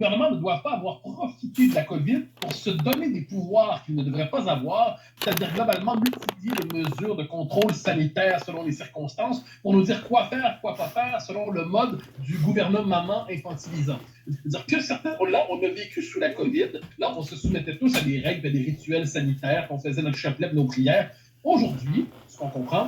gouvernements ne doivent pas avoir profité de la COVID pour se donner des pouvoirs qu'ils ne devraient pas avoir, c'est-à-dire globalement multiplier les mesures de contrôle sanitaire selon les circonstances pour nous dire quoi faire, quoi pas faire selon le mode du gouvernement infantilisant. C'est-à-dire que certains, là, on a vécu sous la COVID, là, on se soumettait tous à des règles, à des rituels sanitaires, qu'on faisait notre chapelet, nos prières. Aujourd'hui, ce qu'on comprend,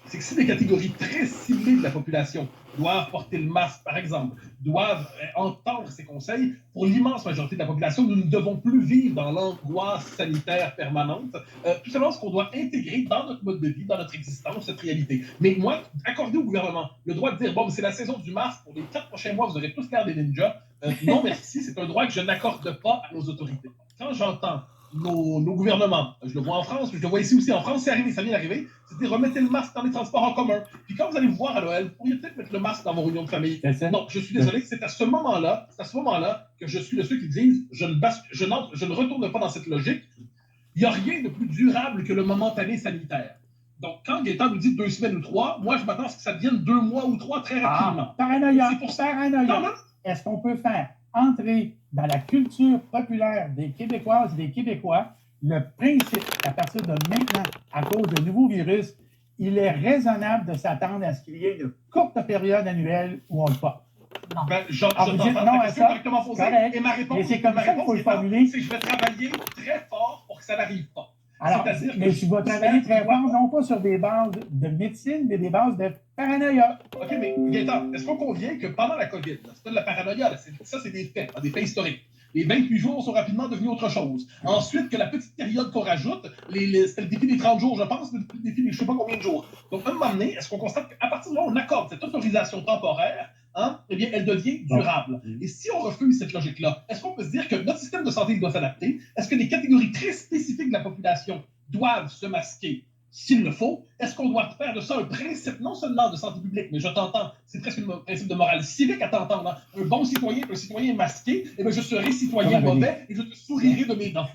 c'est que si des catégories très ciblées de la population doivent porter le masque, par exemple, doivent entendre ces conseils, pour l'immense majorité de la population, nous ne devons plus vivre dans l'angoisse sanitaire permanente. Tout simplement ce qu'on doit intégrer dans notre mode de vie, dans notre existence, cette réalité. Mais moi, accorder au gouvernement le droit de dire, bon, c'est la saison du masque, pour les 4 prochains mois, vous aurez tous l'air des ninjas, non merci, c'est un droit que je n'accorde pas à nos autorités. Quand j'entends nos gouvernements, je le vois en France, je le vois ici aussi en France, c'est arrivé, ça vient d'arriver, c'est de remettre le masque dans les transports en commun. Puis quand vous allez vous voir à Noël, vous pourriez peut-être mettre le masque dans vos réunions de famille. Non, je suis désolé, c'est à ce moment-là que je suis de ceux qui disent je ne retourne pas dans cette logique. Il n'y a rien de plus durable que le momentané sanitaire. Donc, quand Gaëtan nous dit 2 semaines ou 3, moi, je m'attends à ce que ça devienne 2 mois ou 3 très rapidement. Paranoïa. C'est pour ça. Paranoïa. Est-ce qu'on peut faire entrer dans la culture populaire des Québécoises et des Québécois le principe qu'à partir de maintenant, à cause de nouveaux virus, il est raisonnable de s'attendre à ce qu'il y ait une courte période annuelle où on le porte? Non. Ben, vous dites non à ça, correctement posée. Et ma réponse, c'est comme ça qu'il faut le formuler. C'est que je vais travailler très fort pour que ça n'arrive pas. Alors, mais tu vas travailler très fort, non pas sur des bases de médecine, mais des bases de paranoïa. OK, mais Gaëtan, est-ce qu'on convient que pendant la COVID, c'est pas de la paranoïa, ça c'est des faits historiques. Les 28 jours sont rapidement devenus autre chose. Ensuite, que la petite période qu'on rajoute, c'était le défi des 30 jours, je pense, le défi des je ne sais pas combien de jours. Donc, à un moment donné, est-ce qu'on constate qu'à partir de là, on accorde cette autorisation temporaire, eh bien, elle devient durable. Et si on refuse cette logique-là, est-ce qu'on peut se dire que notre système de santé doit s'adapter? Est-ce que des catégories très spécifiques de la population doivent se masquer s'il le faut? Est-ce qu'on doit faire de ça un principe, non seulement de santé publique, mais je t'entends, c'est presque un principe de morale civique à t'entendre. Un bon citoyen, un citoyen masqué, eh bien, je serai citoyen mauvais et je te sourirai de mes dents.